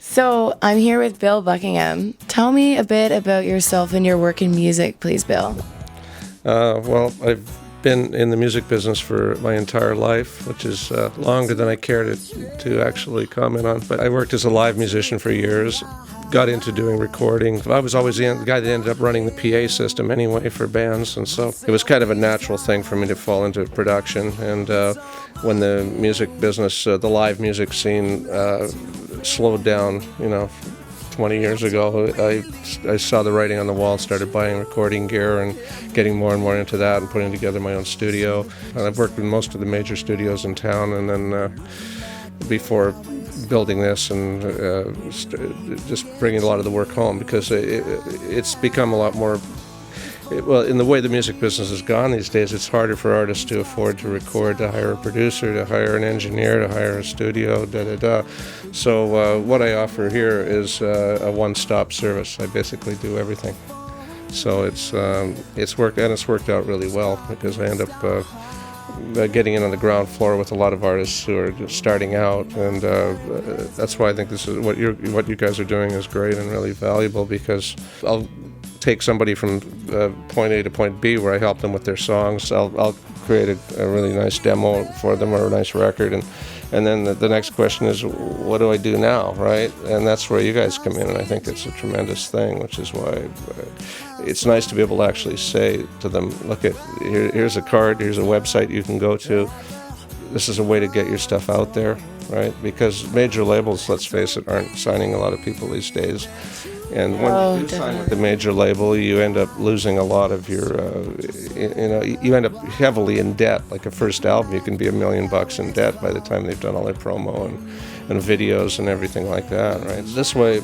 So I'm here with Bill Buckingham. Tell me a bit about yourself and your work in music, please, Bill. Well, I've been in the music business for my entire life, which is longer than I care to actually comment on. But I worked as a live musician for years, got into doing recording. I was always the guy that ended up running the PA system anyway for bands, and so it was kind of a natural thing for me to fall into production. And when the music business, the live music scene slowed down, 20 years ago, I saw the writing on the wall and started buying recording gear and getting more and more into that and putting together my own studio. And I've worked with most of the major studios in town, and then before building this and just bringing a lot of the work home, because it's become a lot more. Well, in the way the music business has gone these days, it's harder for artists to afford to record, to hire a producer, to hire an engineer, to hire a studio, So what I offer here is a one-stop service. I basically do everything. So it's worked out really well, because I end up getting in on the ground floor with a lot of artists who are just starting out, and that's why I think this is what you guys are doing is great and really valuable, because I'll take somebody from point A to point B where I help them with their songs. I'll create a really nice demo for them, or a nice record, and then the next question is, what do I do now, right? And that's where you guys come in, and I think it's a tremendous thing, which is why it's nice to be able to actually say to them, look, here's a card, here's a website you can go to. This is a way to get your stuff out there, right? Because major labels, let's face it, aren't signing a lot of people these days. And when you sign with the major label, you end up losing a lot of your, you end up heavily in debt. Like a first album, you can be $1 million in debt by the time they've done all their promo and videos and everything like that, right? This way,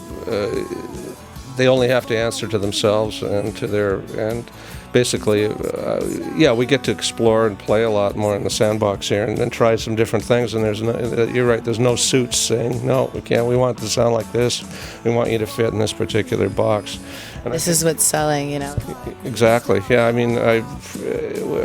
they only have to answer to themselves and to and basically, we get to explore and play a lot more in the sandbox here, and then try some different things. And you're right, there's no suits saying, no, we can't, we want it to sound like this, we want you to fit in this particular box. And this is what's selling, Exactly, yeah, I mean, I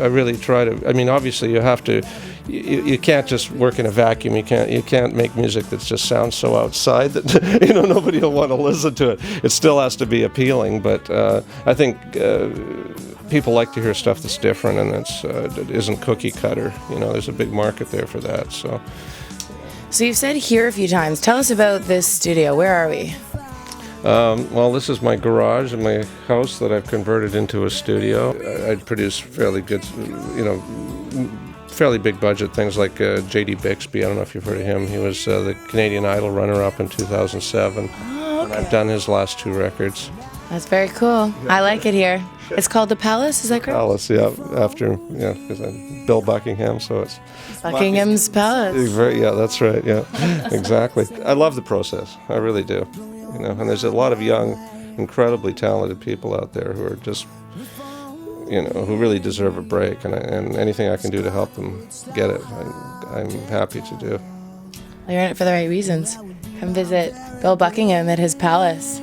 really try to, I mean, obviously you have to, you can't just work in a vacuum. You can't make music that just sounds so outside that nobody will want to listen to it. It still has to be appealing, but I think people like to hear stuff that's different and that isn't cookie cutter. There's a big market there for that. So you've said here a few times. Tell us about this studio. Where are we? Well, this is my garage in my house that I've converted into a studio. I produce fairly good, fairly big budget things like J.D. Bixby. I don't know if you've heard of him. He was the Canadian Idol runner-up in 2007. Oh, okay. And I've done his last 2 records. That's very cool. I like it here. It's called The Palace, is that correct? Palace, yeah, because I'm Bill Buckingham, so it's Buckingham's Palace. Yeah, that's right, yeah, exactly. I love the process, I really do. And there's a lot of young, incredibly talented people out there who are just, who really deserve a break, and anything I can do to help them get it, I'm happy to do. Well, you're in it for the right reasons. Come visit Bill Buckingham at his palace.